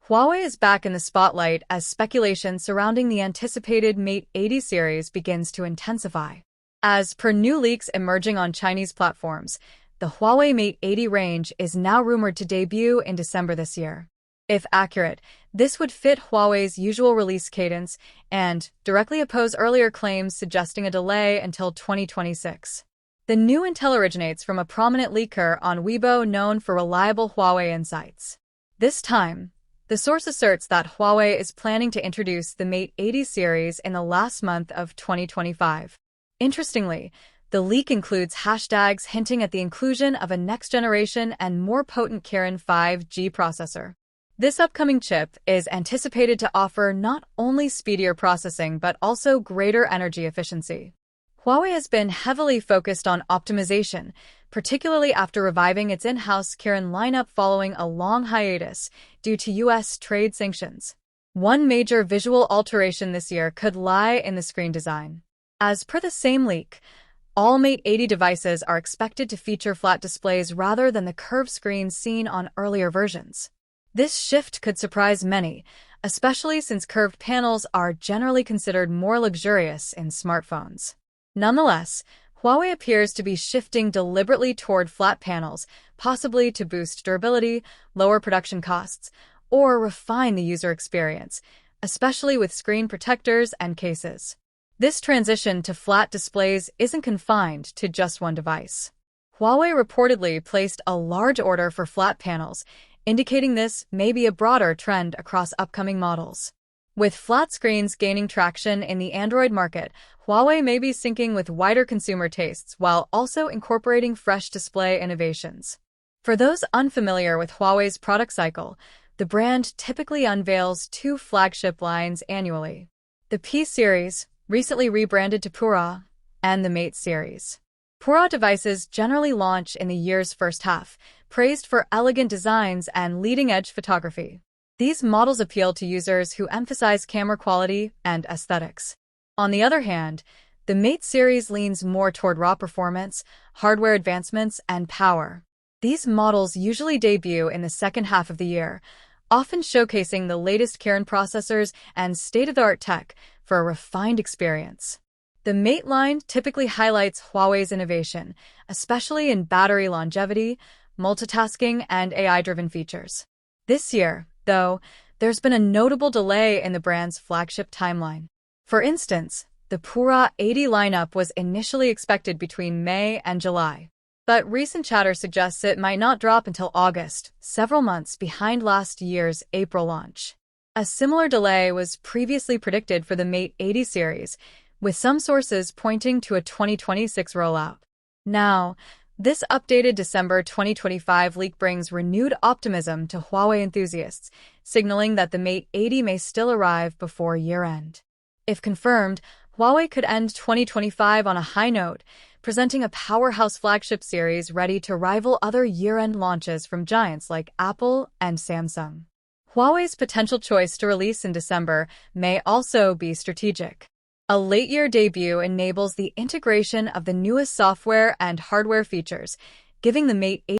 Huawei is back in the spotlight as speculation surrounding the anticipated Mate 80 series begins to intensify. As per new leaks emerging on Chinese platforms, the Huawei Mate 80 range is now rumored to debut in December this year. If accurate, this would fit Huawei's usual release cadence and directly oppose earlier claims suggesting a delay until 2026. The new intel originates from a prominent leaker on Weibo known for reliable Huawei insights. This time, the source asserts that Huawei is planning to introduce the Mate 80 series in the last month of 2025. Interestingly, the leak includes hashtags hinting at the inclusion of a next-generation and more potent Kirin 5G processor. This upcoming chip is anticipated to offer not only speedier processing but also greater energy efficiency. Huawei has been heavily focused on optimization, particularly after reviving its in-house Kirin lineup following a long hiatus due to U.S. trade sanctions. One major visual alteration this year could lie in the screen design. As per the same leak, all Mate 80 devices are expected to feature flat displays rather than the curved screens seen on earlier versions. This shift could surprise many, especially since curved panels are generally considered more luxurious in smartphones. Nonetheless, Huawei appears to be shifting deliberately toward flat panels, possibly to boost durability, lower production costs, or refine the user experience, especially with screen protectors and cases. This transition to flat displays isn't confined to just one device. Huawei reportedly placed a large order for flat panels, indicating this may be a broader trend across upcoming models. With flat screens gaining traction in the Android market, Huawei may be syncing with wider consumer tastes while also incorporating fresh display innovations. For those unfamiliar with Huawei's product cycle, the brand typically unveils two flagship lines annually: the P series, recently rebranded to Pura, and the Mate series. Pura devices generally launch in the year's first half, praised for elegant designs and leading-edge photography. These models appeal to users who emphasize camera quality and aesthetics. On the other hand, the Mate series leans more toward raw performance, hardware advancements, and power. These models usually debut in the second half of the year, often showcasing the latest Kirin processors and state-of-the-art tech for a refined experience. The Mate line typically highlights Huawei's innovation, especially in battery longevity, multitasking, and AI-driven features. This year, though, there's been a notable delay in the brand's flagship timeline. For instance, the Pura 80 lineup was initially expected between May and July, but recent chatter suggests it might not drop until August, several months behind last year's April launch. A similar delay was previously predicted for the Mate 80 series, with some sources pointing to a 2026 rollout. Now, this updated December 2025 leak brings renewed optimism to Huawei enthusiasts, signaling that the Mate 80 may still arrive before year-end. If confirmed, Huawei could end 2025 on a high note, presenting a powerhouse flagship series ready to rival other year-end launches from giants like Apple and Samsung. Huawei's potential choice to release in December may also be strategic. A late-year debut enables the integration of the newest software and hardware features, giving the Mate 80